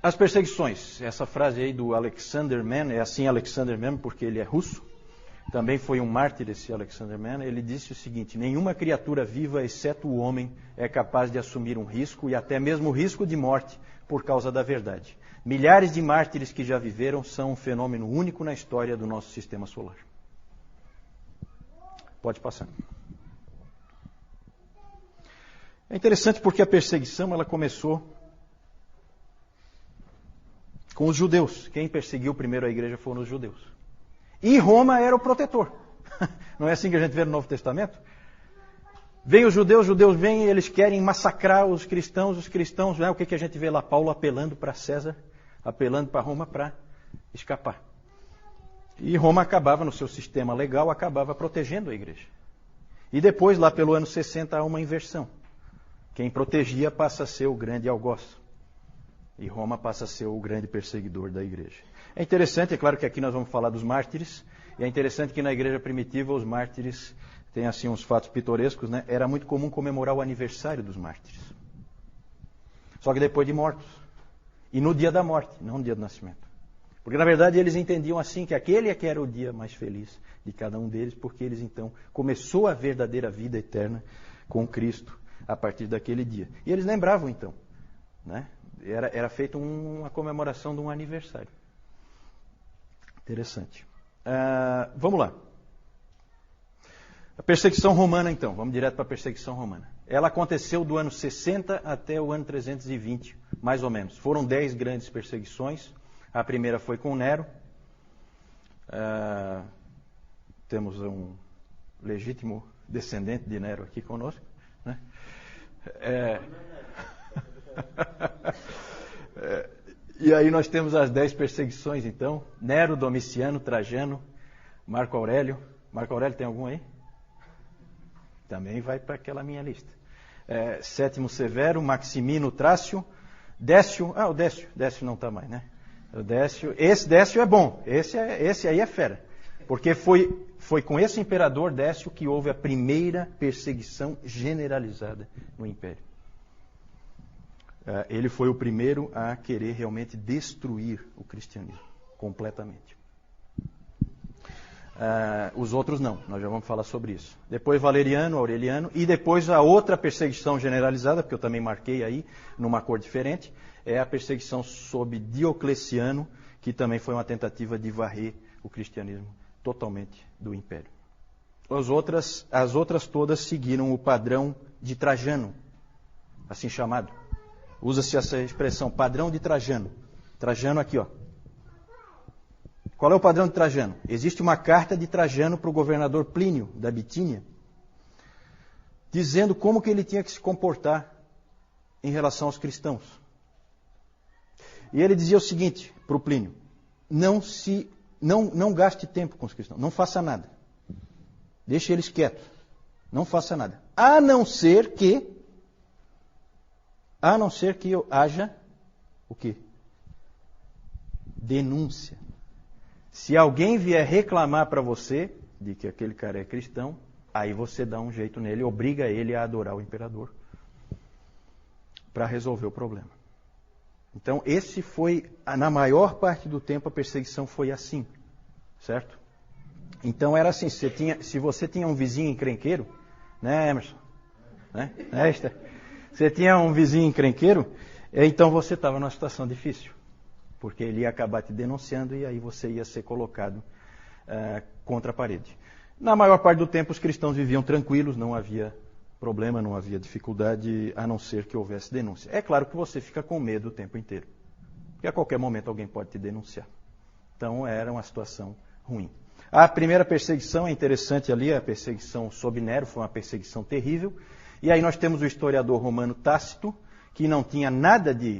As perseguições. Essa frase aí do Alexander Mann, é assim Alexander Mann porque ele é russo. Também foi um mártir esse Alexander Mann. Ele disse o seguinte: nenhuma criatura viva, exceto o homem, é capaz de assumir um risco, e até mesmo o risco de morte, por causa da verdade. Milhares de mártires que já viveram são um fenômeno único na história do nosso sistema solar. Pode passar. É interessante porque a perseguição ela começou com os judeus. Quem perseguiu primeiro a igreja foram os judeus. E Roma era o protetor. Não é assim que a gente vê no Novo Testamento? Vêm os judeus vêm e eles querem massacrar os cristãos, né? O que a gente vê lá? Paulo apelando para César, apelando para Roma para escapar. E Roma acabava, no seu sistema legal, acabava protegendo a igreja. E depois, lá pelo ano 60, há uma inversão. Quem protegia passa a ser o grande algoz. E Roma passa a ser o grande perseguidor da igreja. É interessante, é claro que aqui nós vamos falar dos mártires, e é interessante que na igreja primitiva os mártires têm assim uns fatos pitorescos, né? Era muito comum comemorar o aniversário dos mártires. Só que depois de mortos. E no dia da morte, não no dia do nascimento. Porque na verdade eles entendiam assim que aquele é que era o dia mais feliz de cada um deles, porque eles então começou a verdadeira vida eterna com Cristo a partir daquele dia. E eles lembravam então, né? Era feita uma comemoração de um aniversário. Interessante. Vamos lá. A perseguição romana, então. Vamos direto para a perseguição romana. Ela aconteceu do ano 60 até o ano 320, mais ou menos. Foram 10 grandes perseguições. A primeira foi com Nero. Temos um legítimo descendente de Nero aqui conosco, né? E aí nós temos as 10 perseguições, então. Nero, Domiciano, Trajano, Marco Aurélio. Marco Aurélio tem algum aí? Também vai para aquela minha lista. Sétimo Severo, Maximino, Trácio, Décio. O Décio não está mais, né? O Décio. Esse Décio é bom. Esse aí é fera. Porque foi com esse imperador Décio que houve a primeira perseguição generalizada no Império. Ele foi o primeiro a querer realmente destruir o cristianismo completamente. Os outros não, nós já vamos falar sobre isso. Depois Valeriano, Aureliano, e depois a outra perseguição generalizada, porque eu também marquei aí, numa cor diferente, é a perseguição sob Diocleciano, que também foi uma tentativa de varrer o cristianismo totalmente do Império. As outras todas seguiram o padrão de Trajano, assim chamado. Usa-se essa expressão, padrão de Trajano. Trajano aqui, ó. Qual é o padrão de Trajano? Existe uma carta de Trajano para o governador Plínio, da Bitínia, dizendo como que ele tinha que se comportar em relação aos cristãos. E ele dizia o seguinte para o Plínio: não gaste tempo com os cristãos, não faça nada. Deixe eles quietos, não faça nada. A não ser que haja o quê? Denúncia. Se alguém vier reclamar para você de que aquele cara é cristão, aí você dá um jeito nele, obriga ele a adorar o imperador para resolver o problema. Então, esse foi, na maior parte do tempo, a perseguição foi assim, certo? Então, era assim, se você tinha um vizinho encrenqueiro, né, Emerson? Né? Você tinha um vizinho encrenqueiro, então você estava numa situação difícil, porque ele ia acabar te denunciando e aí você ia ser colocado contra a parede. Na maior parte do tempo, os cristãos viviam tranquilos, não havia problema, não havia dificuldade, a não ser que houvesse denúncia. É claro que você fica com medo o tempo inteiro, porque a qualquer momento alguém pode te denunciar. Então, era uma situação ruim. A primeira perseguição é interessante ali, a perseguição sob Nero, foi uma perseguição terrível. E aí nós temos o historiador romano Tácito, que não tinha nada de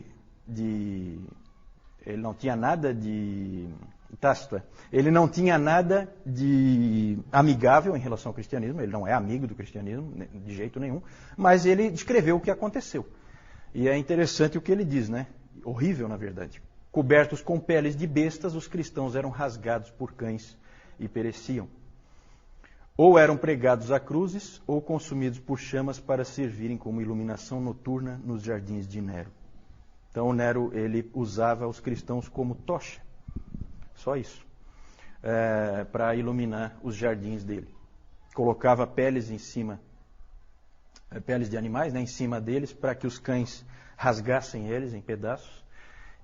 amigável em relação ao cristianismo, ele não é amigo do cristianismo, de jeito nenhum, mas ele descreveu o que aconteceu. E é interessante o que ele diz, né? Horrível, na verdade. Cobertos com peles de bestas, os cristãos eram rasgados por cães e pereciam. Ou eram pregados a cruzes, ou consumidos por chamas para servirem como iluminação noturna nos jardins de Nero. Então Nero, ele usava os cristãos como tocha, só isso, para iluminar os jardins dele. Colocava peles em cima, peles de animais, né, em cima deles, para que os cães rasgassem eles em pedaços.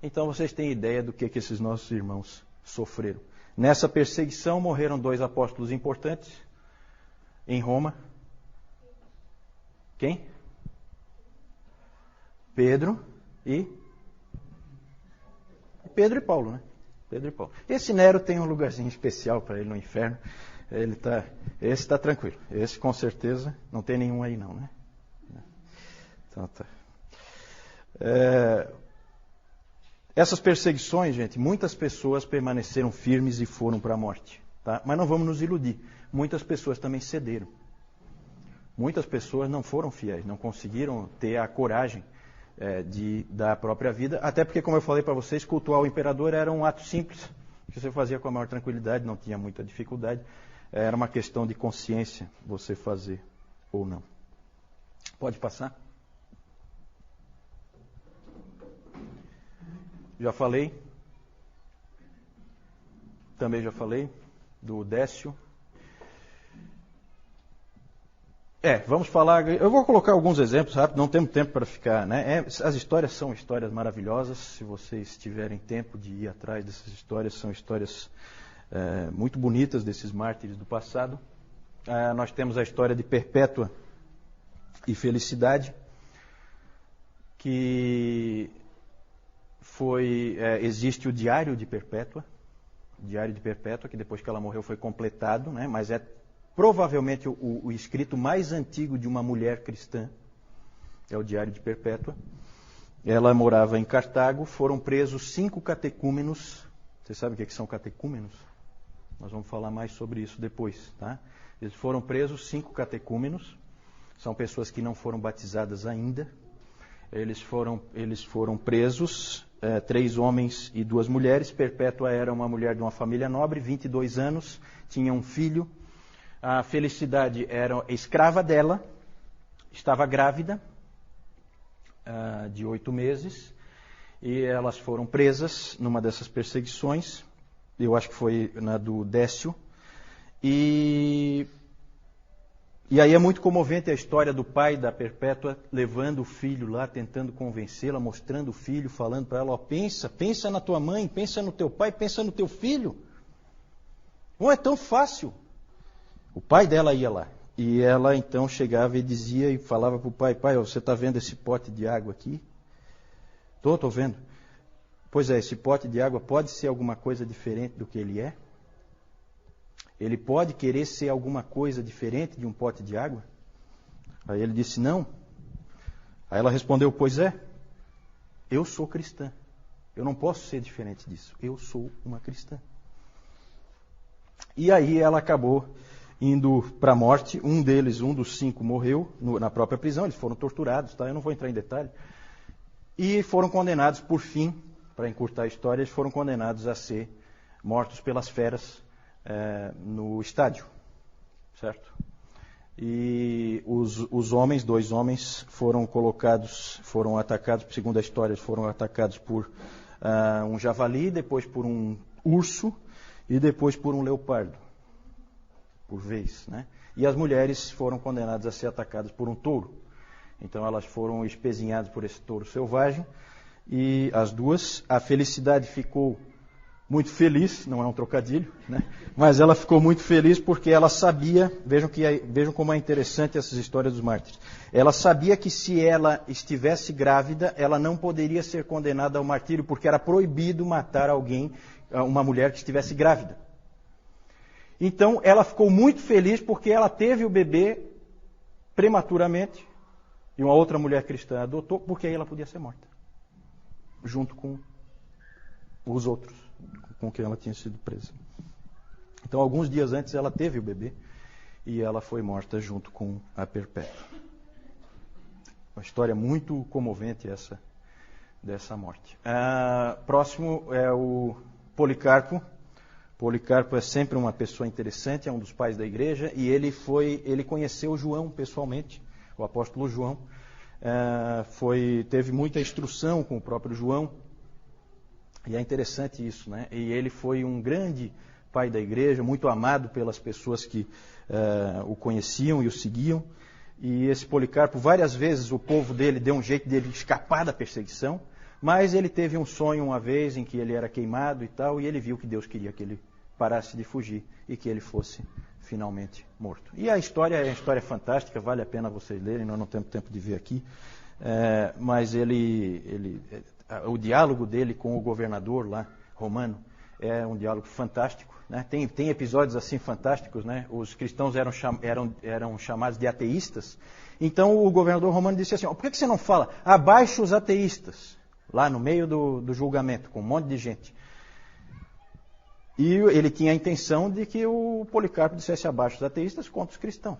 Então vocês têm ideia do que esses nossos irmãos sofreram. Nessa perseguição morreram 2 apóstolos importantes em Roma. Quem? Pedro e Paulo, né? Pedro e Paulo. Esse Nero tem um lugarzinho especial para ele no inferno. Esse está tranquilo. Esse com certeza não tem nenhum aí não, né? Então tá. Essas perseguições, gente, muitas pessoas permaneceram firmes e foram para a morte. Tá? Mas não vamos nos iludir. Muitas pessoas também cederam. Muitas pessoas não foram fiéis, não conseguiram ter a coragem de dar a própria vida. Até porque, como eu falei para vocês, cultuar o imperador era um ato simples, que você fazia com a maior tranquilidade, não tinha muita dificuldade. Era uma questão de consciência você fazer ou não. Pode passar? Já falei. Também já falei do Décio. Vamos falar. Eu vou colocar alguns exemplos rápidos, não temos tempo para ficar, né? As histórias são histórias maravilhosas. Se vocês tiverem tempo de ir atrás dessas histórias, são histórias muito bonitas desses mártires do passado. Nós temos a história de Perpétua e Felicidade, que existe o Diário de Perpétua. O Diário de Perpétua, que depois que ela morreu foi completado, né? Mas é provavelmente o escrito mais antigo de uma mulher cristã. É o Diário de Perpétua. Ela morava em Cartago. Foram presos 5 catecúmenos. Vocês sabem o que são catecúmenos? Nós vamos falar mais sobre isso depois, tá? Eles foram presos 5 catecúmenos. São pessoas que não foram batizadas ainda. Eles foram presos, 3 homens e 2 mulheres. Perpétua era uma mulher de uma família nobre, 22 anos, tinha um filho. A Felicidade era escrava dela, estava grávida de 8 meses, e elas foram presas numa dessas perseguições. Eu acho que foi na do Décio. E aí é muito comovente a história do pai da Perpétua levando o filho lá, tentando convencê-la, mostrando o filho, falando para ela, pensa na tua mãe, pensa no teu pai, pensa no teu filho. Não é tão fácil. O pai dela ia lá. E ela então chegava e dizia e falava para o pai, você está vendo esse pote de água aqui? Estou vendo. Pois é, esse pote de água pode ser alguma coisa diferente do que ele é? Ele pode querer ser alguma coisa diferente de um pote de água? Aí ele disse, não. Aí ela respondeu, pois é, eu sou cristã. Eu não posso ser diferente disso. Eu sou uma cristã. E aí ela acabou indo para a morte. Um dos 5 morreu na própria prisão. Eles foram torturados, tá? Eu não vou entrar em detalhe. E foram condenados, por fim, para encurtar a história, eles foram condenados a ser mortos pelas feras no estádio, certo? E os homens, 2 homens, foram atacados, segundo a história, foram atacados por um javali, depois por um urso e depois por um leopardo, por vez, né? E as mulheres foram condenadas a ser atacadas por um touro. Então elas foram espezinhadas por esse touro selvagem, e as 2, a Felicidade ficou muito feliz, não é um trocadilho, né? Mas ela ficou muito feliz porque ela sabia, vejam como é interessante essas histórias dos mártires. Ela sabia que se ela estivesse grávida, ela não poderia ser condenada ao martírio, porque era proibido matar alguém, uma mulher que estivesse grávida. Então ela ficou muito feliz porque ela teve o bebê prematuramente, e uma outra mulher cristã adotou, porque aí ela podia ser morta, junto com os outros com quem ela tinha sido presa. Então, alguns dias antes, ela teve o bebê e ela foi morta junto com a Perpétua. Uma história muito comovente essa dessa morte. Próximo é o Policarpo. Policarpo é sempre uma pessoa interessante, é um dos pais da igreja, e ele conheceu João pessoalmente, o apóstolo João. teve muita instrução com o próprio João. E é interessante isso, né? E ele foi um grande pai da igreja, muito amado pelas pessoas que o conheciam e o seguiam. E esse Policarpo, várias vezes o povo dele deu um jeito dele escapar da perseguição, mas ele teve um sonho uma vez em que ele era queimado e tal, e ele viu que Deus queria que ele parasse de fugir e que ele fosse finalmente morto. E a história é uma história fantástica, vale a pena vocês lerem, nós não temos tempo de ver aqui, mas o diálogo dele com o governador lá, romano, é um diálogo fantástico, né? Tem episódios assim fantásticos, né? Os cristãos eram chamados de ateístas. Então o governador romano disse assim: por que você não fala abaixo os ateístas? Lá no meio do julgamento, com um monte de gente. E ele tinha a intenção de que o Policarpo dissesse abaixo os ateístas contra os cristãos.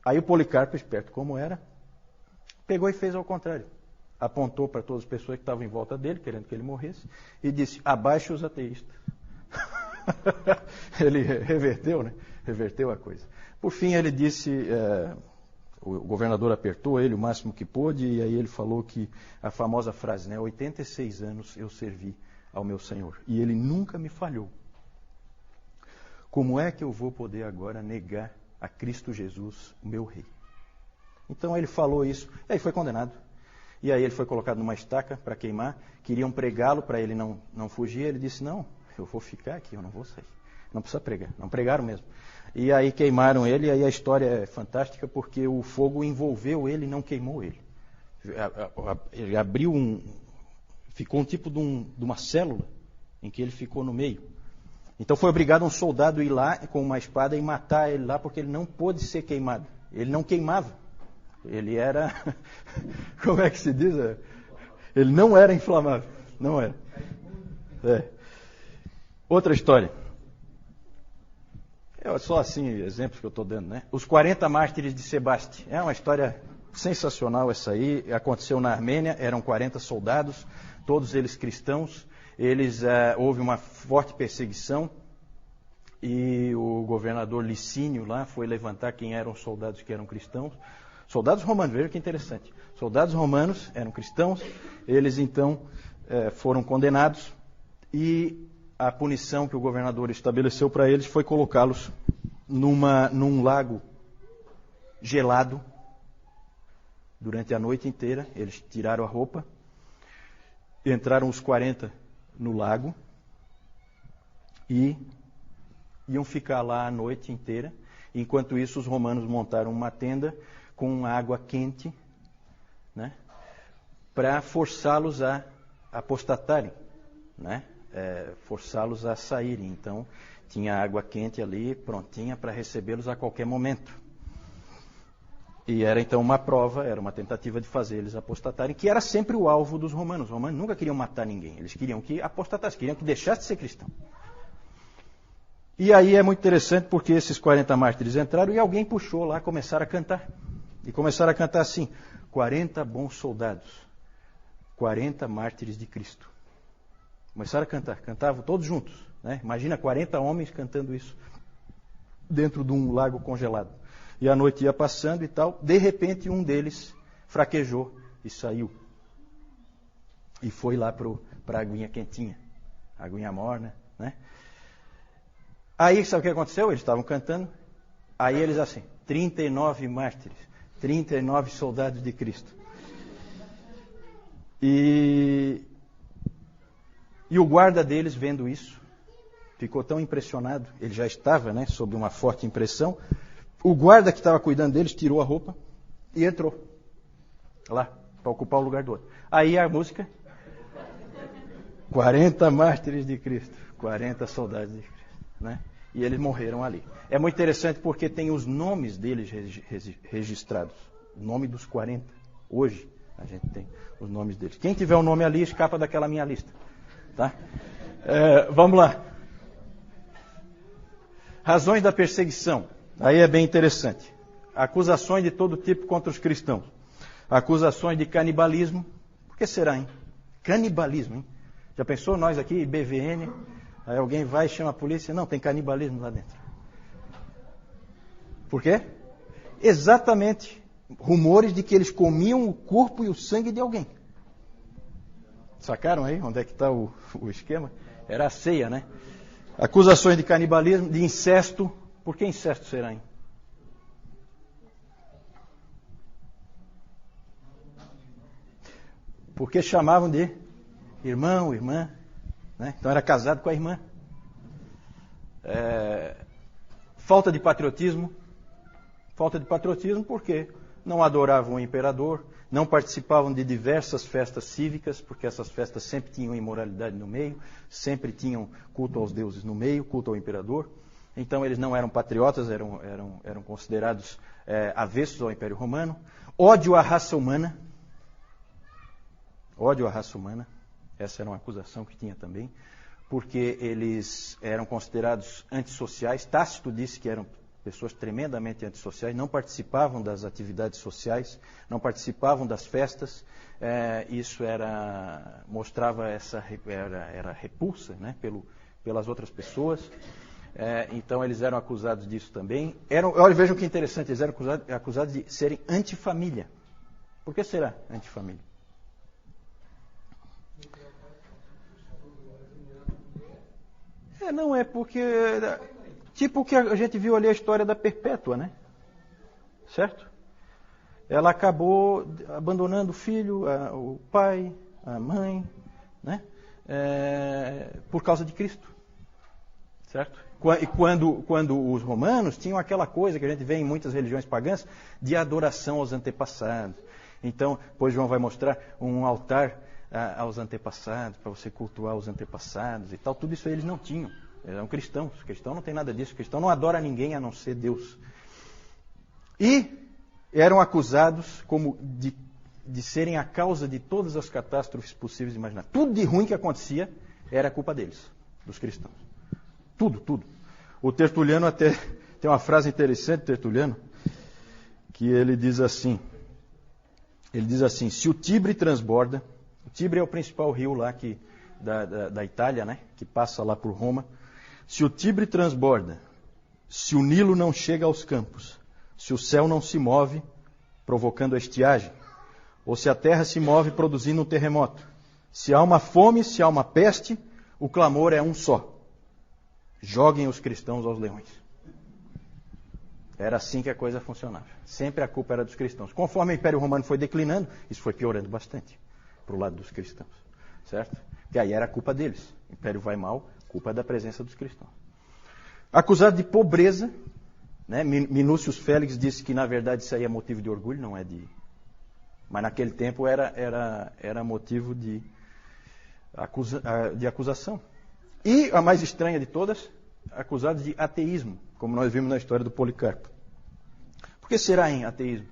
Aí o Policarpo, esperto como era, pegou e fez ao contrário. Apontou para todas as pessoas que estavam em volta dele, querendo que ele morresse, e disse: abaixo os ateístas. Ele reverteu, né? Reverteu a coisa. Por fim, ele disse, o governador apertou ele o máximo que pôde, e aí ele falou que a famosa frase, né? 86 anos eu servi ao meu Senhor, e ele nunca me falhou. Como é que eu vou poder agora negar a Cristo Jesus, o meu rei? Então ele falou isso, e aí foi condenado. E aí ele foi colocado numa estaca para queimar, queriam pregá-lo para ele não fugir, ele disse: não, eu vou ficar aqui, eu não vou sair. Não precisa pregar. Não pregaram mesmo. E aí queimaram ele, e aí a história é fantástica porque o fogo envolveu ele e não queimou ele. Ele abriu ficou um tipo de uma célula em que ele ficou no meio. Então foi obrigado um soldado a ir lá com uma espada e matar ele lá porque ele não pôde ser queimado. Ele não queimava. Ele era, como é que se diz? Ele não era inflamável. Não era. Outra história. Só assim, exemplos que eu estou dando, né? Os 40 mártires de Sebaste. É uma história sensacional essa aí. Aconteceu na Armênia, eram 40 soldados, todos eles cristãos. Houve uma forte perseguição e o governador Licínio lá foi levantar quem eram os soldados que eram cristãos. Soldados romanos, veja que interessante. Soldados romanos eram cristãos, eles então foram condenados e a punição que o governador estabeleceu para eles foi colocá-los num lago gelado durante a noite inteira. Eles tiraram a roupa, entraram os 40 no lago e iam ficar lá a noite inteira. Enquanto isso, os romanos montaram uma tenda com água quente, né, para forçá-los a apostatarem, né? Forçá-los a saírem. Então, tinha água quente ali, prontinha para recebê-los a qualquer momento. E era então uma prova, era uma tentativa de fazer eles apostatarem, que era sempre o alvo dos romanos. Os romanos nunca queriam matar ninguém, eles queriam que apostatasse, queriam que deixasse de ser cristão. E aí é muito interessante porque esses 40 mártires entraram e alguém puxou lá, começaram a cantar. E começaram a cantar assim: 40 bons soldados, 40 mártires de Cristo. Começaram a cantar, cantavam todos juntos, né? Imagina 40 homens cantando isso dentro de um lago congelado. E a noite ia passando e tal, de repente um deles fraquejou e saiu. E foi lá para a aguinha quentinha, a aguinha morna, né? Aí sabe o que aconteceu? Eles estavam cantando, aí eles assim, 39 mártires, 39 soldados de Cristo. E o guarda deles, vendo isso, ficou tão impressionado, ele já estava, né, sob uma forte impressão. O guarda que estava cuidando deles tirou a roupa e entrou lá, para ocupar o lugar do outro. Aí a música, 40 mártires de Cristo, 40 soldados de Cristo, né? E eles morreram ali. É muito interessante porque tem os nomes deles registrados, o nome dos 40. Hoje a gente tem os nomes deles. Quem tiver o nome ali, escapa daquela minha lista. Tá? Vamos lá. Razões da perseguição. Aí é bem interessante. Acusações de todo tipo contra os cristãos. Acusações de canibalismo. Por que será, hein? Canibalismo, hein? Já pensou nós aqui, BVN, aí alguém vai e chama a polícia? Não, tem canibalismo lá dentro. Por quê? Exatamente rumores de que eles comiam o corpo e o sangue de alguém. Sacaram aí onde é que está o esquema? Era a ceia, né? Acusações de canibalismo, de incesto. Por que incesto será, hein? Porque chamavam de irmão, irmã, né? Então era casado com a irmã. Falta de patriotismo. Falta de patriotismo porque não adoravam o imperador, não participavam de diversas festas cívicas, porque essas festas sempre tinham imoralidade no meio, sempre tinham culto aos deuses no meio, culto ao imperador. Então eles não eram patriotas, eram considerados avessos ao Império Romano. Ódio à raça humana. Ódio à raça humana. Essa era uma acusação que tinha também, porque eles eram considerados antissociais. Tácito disse que eram pessoas tremendamente antissociais, não participavam das atividades sociais, não participavam das festas. Isso mostrava era repulsa, né, pelas outras pessoas. Então eles eram acusados disso também. Olha, vejam que interessante, eles eram acusados de serem antifamília. Por que será antifamília? Não é porque... Tipo o que a gente viu ali a história da Perpétua, né? Certo? Ela acabou abandonando o filho, o pai, a mãe, né? Por causa de Cristo. Certo? E quando os romanos tinham aquela coisa que a gente vê em muitas religiões pagãs, de adoração aos antepassados. Então, depois João vai mostrar um altar aos antepassados, para você cultuar os antepassados e tal. Tudo isso eles não tinham. Eram cristãos. O cristão não tem nada disso. O cristão não adora ninguém a não ser Deus. E eram acusados como de serem a causa de todas as catástrofes possíveis e imagináveis. Tudo de ruim que acontecia era culpa deles, dos cristãos. Tudo, tudo. O Tertuliano até tem uma frase interessante, Tertuliano, que ele diz assim, se o Tibre transborda, o Tibre é o principal rio lá da Itália, né, que passa lá por Roma. Se o Tibre transborda, se o Nilo não chega aos campos, se o céu não se move, provocando a estiagem, ou se a terra se move produzindo um terremoto, se há uma fome, se há uma peste, o clamor é um só. Joguem os cristãos aos leões. Era assim que a coisa funcionava. Sempre a culpa era dos cristãos. Conforme o Império Romano foi declinando, isso foi piorando bastante para o lado dos cristãos. Certo? Que aí era a culpa deles. O Império vai mal, culpa da presença dos cristãos. Acusado de pobreza, né? Minúcius Félix disse que na verdade isso aí é motivo de orgulho, não é de... Mas naquele tempo era motivo de acusação. E a mais estranha de todas, acusado de ateísmo, como nós vimos na história do Policarpo. Por que será em ateísmo?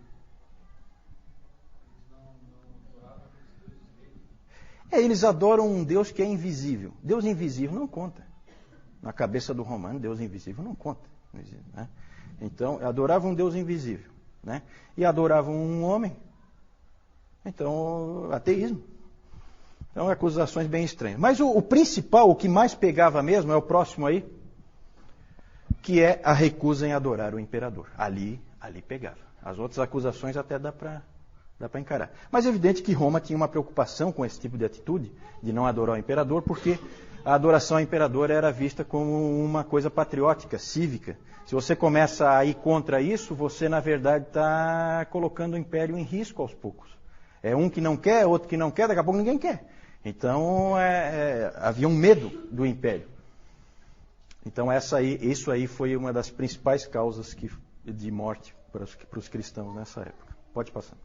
Eles adoram um Deus que é invisível. Deus invisível não conta. Na cabeça do romano, Deus invisível não conta. Né? Então, adoravam um Deus invisível. Né? E adoravam um homem. Então, ateísmo. Então, acusações bem estranhas. Mas o principal, o que mais pegava mesmo, é o próximo aí, que é a recusa em adorar o imperador. Ali pegava. As outras acusações até dá para encarar. Mas é evidente que Roma tinha uma preocupação com esse tipo de atitude, de não adorar o imperador, porque a adoração ao imperador era vista como uma coisa patriótica, cívica. Se você começa a ir contra isso, você, na verdade, está colocando o império em risco aos poucos. É um que não quer, outro que não quer, daqui a pouco ninguém quer. Então, havia um medo do império. Então, isso aí foi uma das principais causas de morte para os cristãos nessa época. Pode passar.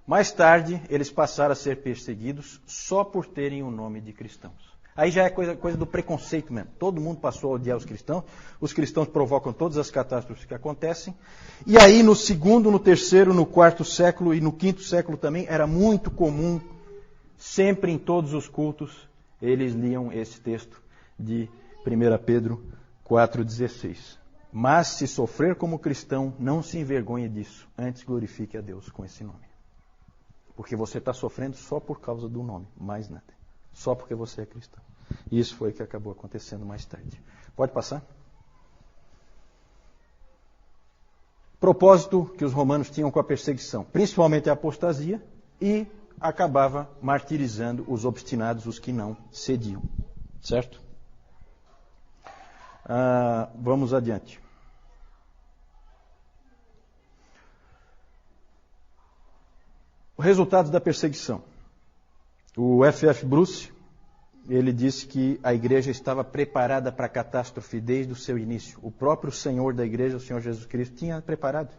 Mais tarde, eles passaram a ser perseguidos só por terem o nome de cristãos. Aí já é coisa do preconceito mesmo. Todo mundo passou a odiar os cristãos provocam todas as catástrofes que acontecem. E aí, no segundo, no terceiro, no quarto século e no quinto século também, era muito comum, sempre em todos os cultos, eles liam esse texto de 1 Pedro 4,16. Mas se sofrer como cristão, não se envergonhe disso, antes glorifique a Deus com esse nome. Porque você está sofrendo só por causa do nome, mais nada. Só porque você é cristão. E isso foi o que acabou acontecendo mais tarde. Pode passar? propósito que os romanos tinham com a perseguição, principalmente a apostasia, e acabava martirizando os obstinados, os que não cediam. Certo? Vamos adiante. Os resultados da perseguição. O F.F. Bruce, ele disse que a igreja estava preparada para a catástrofe desde o seu início. O próprio Senhor da igreja, o Senhor Jesus Cristo, tinha preparado.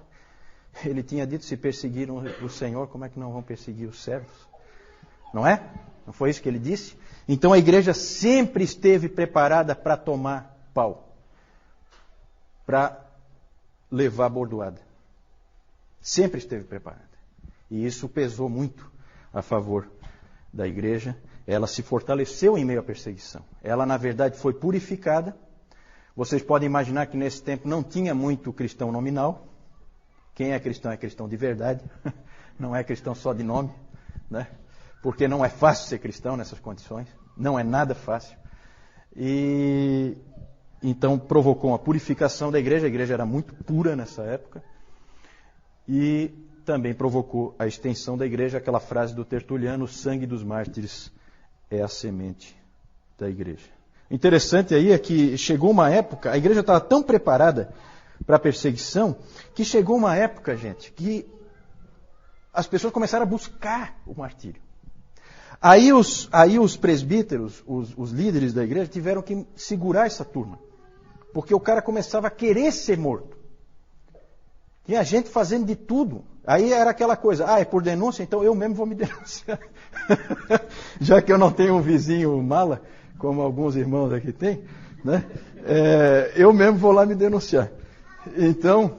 Ele tinha dito, se perseguiram o Senhor, como é que não vão perseguir os servos? Não é? Não foi isso que ele disse? Então a igreja sempre esteve preparada para tomar pau, para levar bordoada. Sempre esteve preparada. E isso pesou muito a favor da igreja. Ela se fortaleceu em meio à perseguição. Ela, na verdade, foi purificada. Vocês podem imaginar que nesse tempo não tinha muito cristão nominal. Quem é cristão de verdade. Não é cristão só de nome, né? Porque não é fácil ser cristão nessas condições. Não é nada fácil. E então provocou uma purificação da igreja. A igreja era muito pura nessa época. E também provocou a extensão da igreja, aquela frase do Tertuliano, o sangue dos mártires é a semente da igreja. Interessante aí é que chegou uma época, a igreja estava tão preparada para a perseguição, que chegou uma época, gente, que as pessoas começaram a buscar o martírio. Aí os presbíteros, os líderes da igreja, tiveram que segurar essa turma. Porque o cara começava a querer ser morto. Tinha gente fazendo de tudo. Aí era aquela coisa, é por denúncia, então eu mesmo vou me denunciar. Já que eu não tenho um vizinho mala, como alguns irmãos aqui têm, né? Eu mesmo vou lá me denunciar. Então,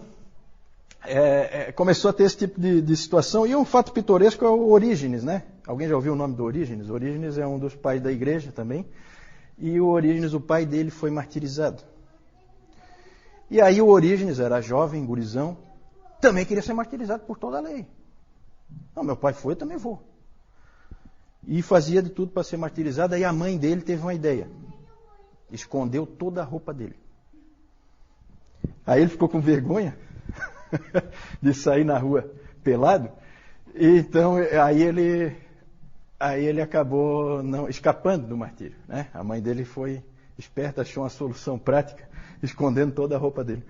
começou a ter esse tipo de situação. E um fato pitoresco é o Orígenes, né? Alguém já ouviu o nome do Orígenes? Orígenes é um dos pais da igreja também. E o Orígenes, o pai dele, foi martirizado. E aí o Orígenes era jovem, gurizão, também queria ser martirizado por toda a lei. Não, meu pai foi, eu também vou. E fazia de tudo para ser martirizado. Aí a mãe dele teve uma ideia. Escondeu toda a roupa dele. Aí ele ficou com vergonha de sair na rua pelado. Então, aí ele acabou escapando do martírio, né? A mãe dele foi esperta, achou uma solução prática, escondendo toda a roupa dele.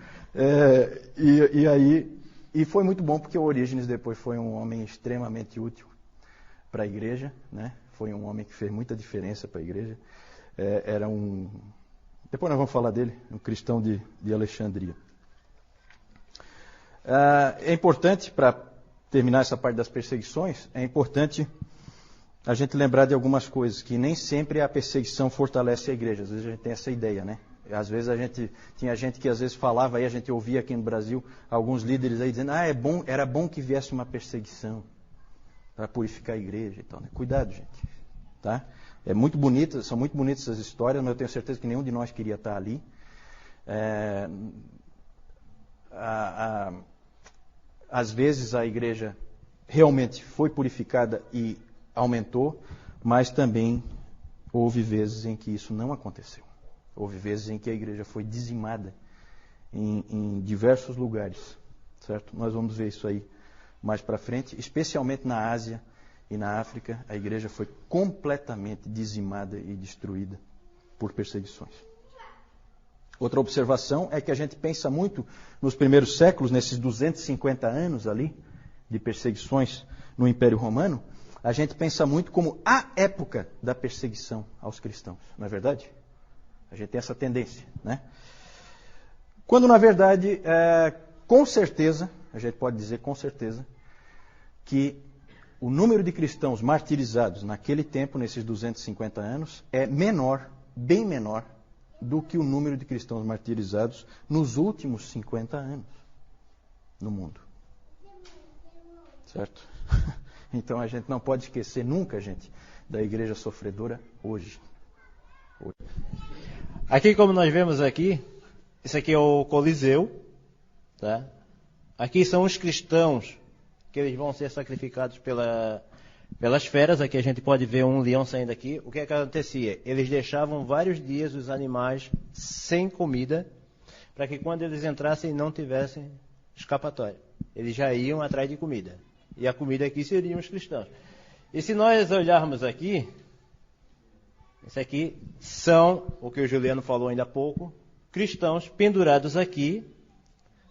E foi muito bom, porque o Orígenes depois foi um homem extremamente útil para a igreja, né? Foi um homem que fez muita diferença para a igreja. Depois nós vamos falar dele, um cristão de Alexandria. É importante, para terminar essa parte das perseguições, é importante a gente lembrar de algumas coisas, que nem sempre a perseguição fortalece a igreja. Às vezes a gente tem essa ideia, né? Às vezes tinha gente que às vezes falava, aí a gente ouvia aqui no Brasil, alguns líderes aí dizendo, era bom que viesse uma perseguição para purificar a igreja e tal, né? Cuidado, gente. Tá? São muito bonitas essas histórias, mas eu tenho certeza que nenhum de nós queria estar ali. Às vezes a igreja realmente foi purificada e aumentou, mas também houve vezes em que isso não aconteceu. Houve vezes em que a igreja foi dizimada em diversos lugares, certo? Nós vamos ver isso aí mais para frente, especialmente na Ásia e na África, a igreja foi completamente dizimada e destruída por perseguições. Outra observação é que a gente pensa muito nos primeiros séculos, nesses 250 anos ali de perseguições no Império Romano, a gente pensa muito como a época da perseguição aos cristãos, não é verdade? A gente tem essa tendência, né? Quando, na verdade, com certeza, a gente pode dizer com certeza, que o número de cristãos martirizados naquele tempo, nesses 250 anos, é menor, bem menor, do que o número de cristãos martirizados nos últimos 50 anos no mundo. Certo? Então a gente não pode esquecer nunca, gente, da igreja sofredora hoje. Aqui, como nós vemos aqui, isso aqui é o Coliseu, tá? Aqui são os cristãos que eles vão ser sacrificados pelas feras. Aqui a gente pode ver um leão saindo aqui. O que acontecia? Eles deixavam vários dias os animais sem comida, para que quando eles entrassem não tivessem escapatória. Eles já iam atrás de comida. E a comida aqui seriam os cristãos. E se nós olharmos aqui, isso aqui são, o que o Juliano falou ainda há pouco, cristãos pendurados aqui,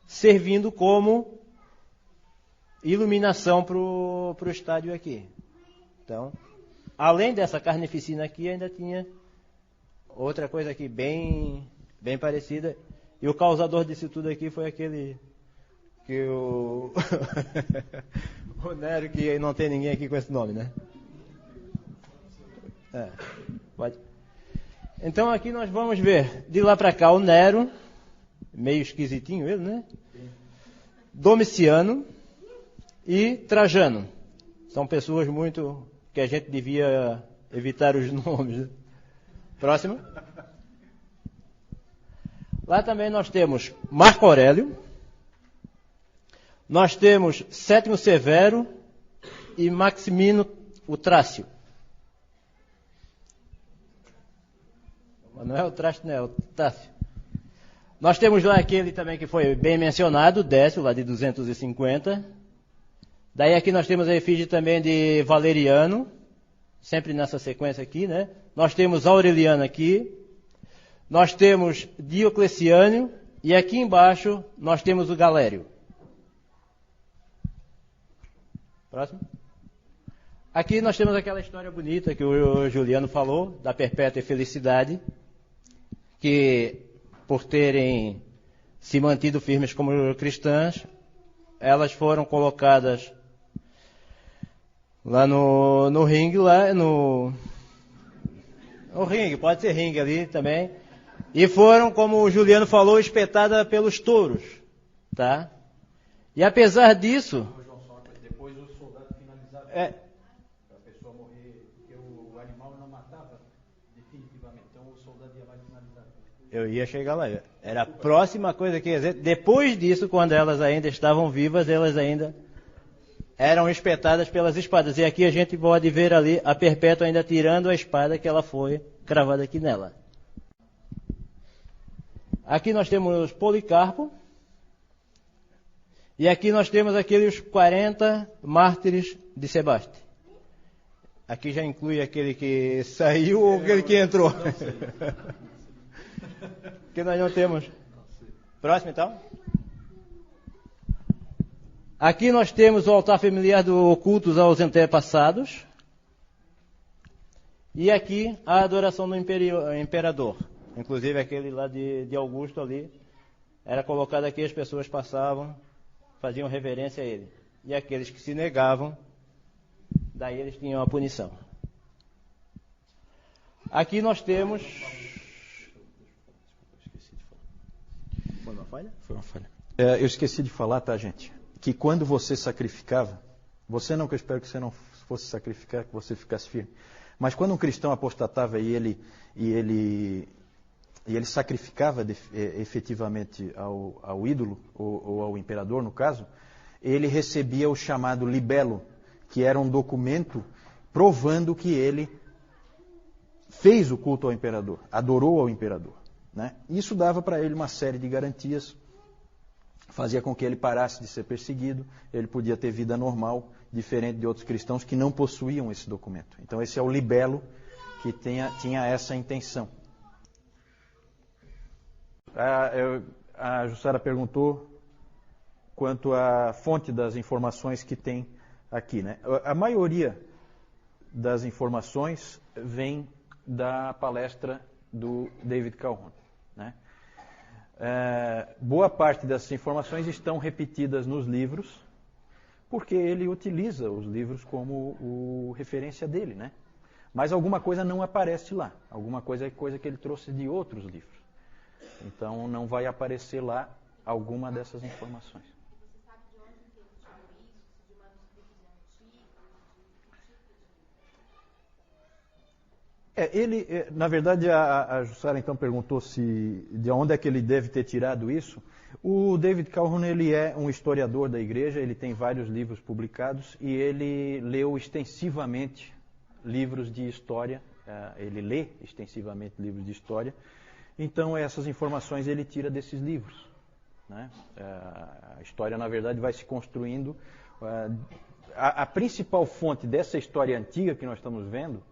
servindo como iluminação para o estádio aqui. Então, além dessa carnificina aqui, ainda tinha outra coisa aqui bem parecida. E o causador disso tudo aqui foi aquele que o o Nero, que não tem ninguém aqui com esse nome, né? Pode. Então aqui nós vamos ver, de lá para cá, o Nero, meio esquisitinho ele, né? Domiciano e Trajano. São pessoas muito que a gente devia evitar os nomes. Né? Próximo. Lá também nós temos Marco Aurélio, nós temos Sétimo Severo e Maximino o Trácio. Não é o Trácio, não é o Tácio. Nós temos lá aquele também que foi bem mencionado, Décio, lá de 250. Daí aqui nós temos a efígie também de Valeriano, sempre nessa sequência aqui, né? Nós temos Aureliano aqui. Nós temos Diocleciano e aqui embaixo nós temos o Galério. Próximo. Aqui nós temos aquela história bonita que o Juliano falou, da perpétua felicidade, que por terem se mantido firmes como cristãs, elas foram colocadas lá no ringue, lá no ringue, pode ser ringue ali também, e foram, como o Juliano falou, espetadas pelos touros, tá? E apesar disso... Depois o soldado finalizava. Para a pessoa morrer, porque o animal não matava definitivamente, então o soldado ia lá e finalizava. Eu ia chegar lá. Era a próxima coisa que ia dizer. Depois disso, quando elas ainda estavam vivas, elas ainda eram espetadas pelas espadas. E aqui a gente pode ver ali a Perpétua ainda tirando a espada que ela foi cravada aqui nela. Aqui nós temos Policarpo. E aqui nós temos aqueles 40 mártires de Sebaste. Aqui já inclui aquele que saiu ou aquele que entrou. Que nós não temos. Próximo então. Aqui nós temos o altar familiar do cultos aos antepassados. E aqui a adoração do imperador. Inclusive aquele lá de Augusto ali. Era colocado aqui, as pessoas passavam, faziam reverência a ele. E aqueles que se negavam, daí eles tinham a punição. Aqui nós temos... Foi uma falha? Foi uma falha. Eu esqueci de falar, tá, gente? Que quando você sacrificava, você não, que eu espero que você não fosse sacrificar, que você ficasse firme. Mas quando um cristão apostatava e ele sacrificava efetivamente ao ídolo, ou ao imperador, no caso, ele recebia o chamado libelo, que era um documento provando que ele fez o culto ao imperador, adorou ao imperador. Né? Isso dava para ele uma série de garantias, fazia com que ele parasse de ser perseguido, ele podia ter vida normal, diferente de outros cristãos que não possuíam esse documento. Então esse é o libelo que tinha essa intenção. A Jussara perguntou quanto à fonte das informações que tem aqui. Né? A maioria das informações vem da palestra do David Calhoun. Né? Boa parte dessas informações estão repetidas nos livros, porque ele utiliza os livros como referência dele. Né? Mas alguma coisa não aparece lá, alguma coisa é coisa que ele trouxe de outros livros. Então não vai aparecer lá alguma dessas informações. Você sabe de onde ele tirou isso? De manuscritos antigos? Na verdade, a Jussara então perguntou de onde é que ele deve ter tirado isso. O David Calhoun, ele é um historiador da igreja, ele tem vários livros publicados e ele leu extensivamente livros de história, ele lê extensivamente livros de história. Então, essas informações ele tira desses livros. né? A história, na verdade, vai se construindo. A principal fonte dessa história antiga que nós estamos vendo,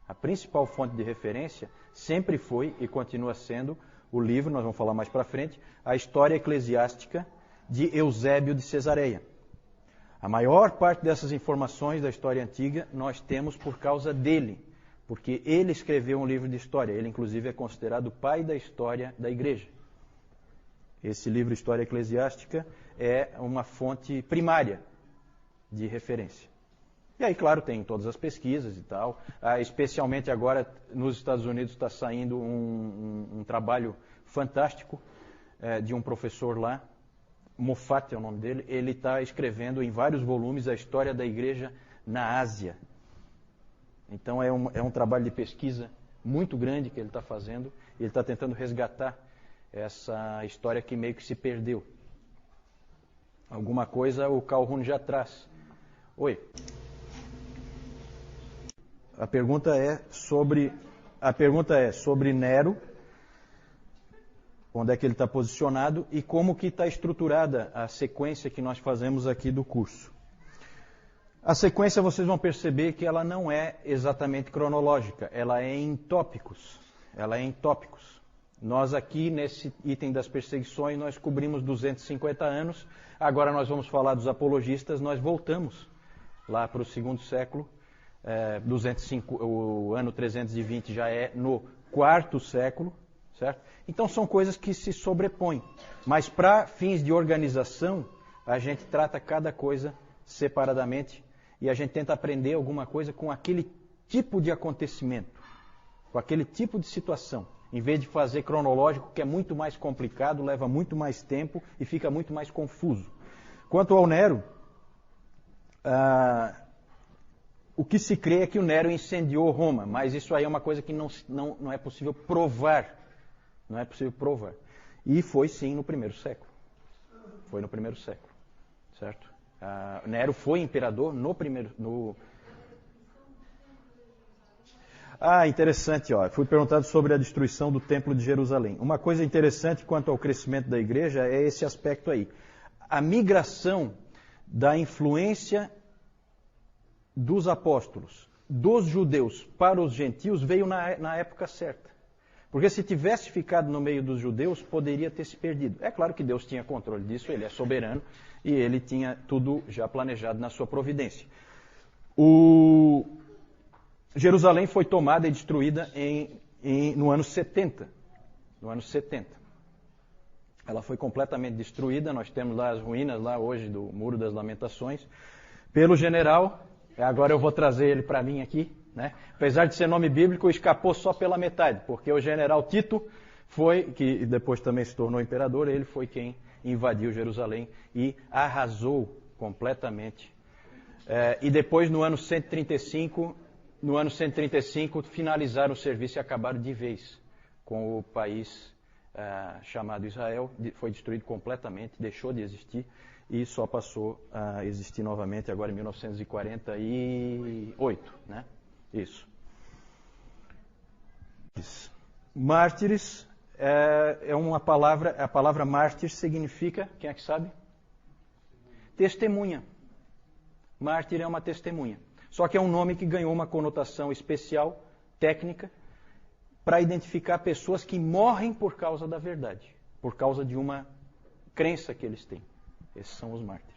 a principal fonte de referência, sempre foi e continua sendo o livro, nós vamos falar mais para frente, a História Eclesiástica de Eusébio de Cesareia. A maior parte dessas informações da história antiga nós temos por causa dele, porque ele escreveu um livro de história. Ele, inclusive, é considerado o pai da história da igreja. Esse livro, História Eclesiástica, é uma fonte primária de referência. E aí, claro, tem todas as pesquisas e tal. Especialmente agora, nos Estados Unidos, está saindo um trabalho fantástico de um professor lá, Moffat é o nome dele. Ele está escrevendo em vários volumes a história da igreja na Ásia. Então é um trabalho de pesquisa muito grande que ele está fazendo. Ele está tentando resgatar essa história que meio que se perdeu. Alguma coisa o Calhoun já traz. Oi. A pergunta é sobre Nero, onde é que ele está posicionado e como que está estruturada a sequência que nós fazemos aqui do curso. A sequência, vocês vão perceber que ela não é exatamente cronológica, ela é em tópicos. Nós aqui, nesse item das perseguições, nós cobrimos 250 anos, agora nós vamos falar dos apologistas, nós voltamos lá para o segundo século, o ano 320 já é no quarto século, certo? Então são coisas que se sobrepõem, mas para fins de organização, a gente trata cada coisa separadamente e a gente tenta aprender alguma coisa com aquele tipo de acontecimento, com aquele tipo de situação, em vez de fazer cronológico, que é muito mais complicado, leva muito mais tempo e fica muito mais confuso. Quanto ao Nero, o que se crê é que o Nero incendiou Roma, mas isso aí é uma coisa que não é possível provar. Não é possível provar. E foi sim no primeiro século. Foi no primeiro século. Certo? Nero foi imperador no primeiro... interessante. Fui perguntado sobre a destruição do Templo de Jerusalém. Uma coisa interessante quanto ao crescimento da igreja é esse aspecto aí. A migração da influência dos apóstolos, dos judeus para os gentios, veio na época certa. Porque se tivesse ficado no meio dos judeus, poderia ter se perdido. É claro que Deus tinha controle disso, ele é soberano e ele tinha tudo já planejado na sua providência. Jerusalém foi tomada e destruída no ano 70. No ano 70. Ela foi completamente destruída, nós temos lá as ruínas lá hoje do Muro das Lamentações, pelo general, agora eu vou trazer ele para mim aqui, né? Apesar de ser nome bíblico, escapou só pela metade, porque o general Tito que depois também se tornou imperador, ele foi quem invadiu Jerusalém e arrasou completamente. E depois, no ano 135, finalizaram o serviço e acabaram de vez com o país chamado Israel. Foi destruído completamente, deixou de existir e só passou a existir novamente agora em 1948, né? Isso. Mártires é uma palavra, a palavra mártir significa, quem é que sabe? Testemunha. Mártir é uma testemunha. Só que é um nome que ganhou uma conotação especial, técnica, para identificar pessoas que morrem por causa da verdade, por causa de uma crença que eles têm. Esses são os mártires.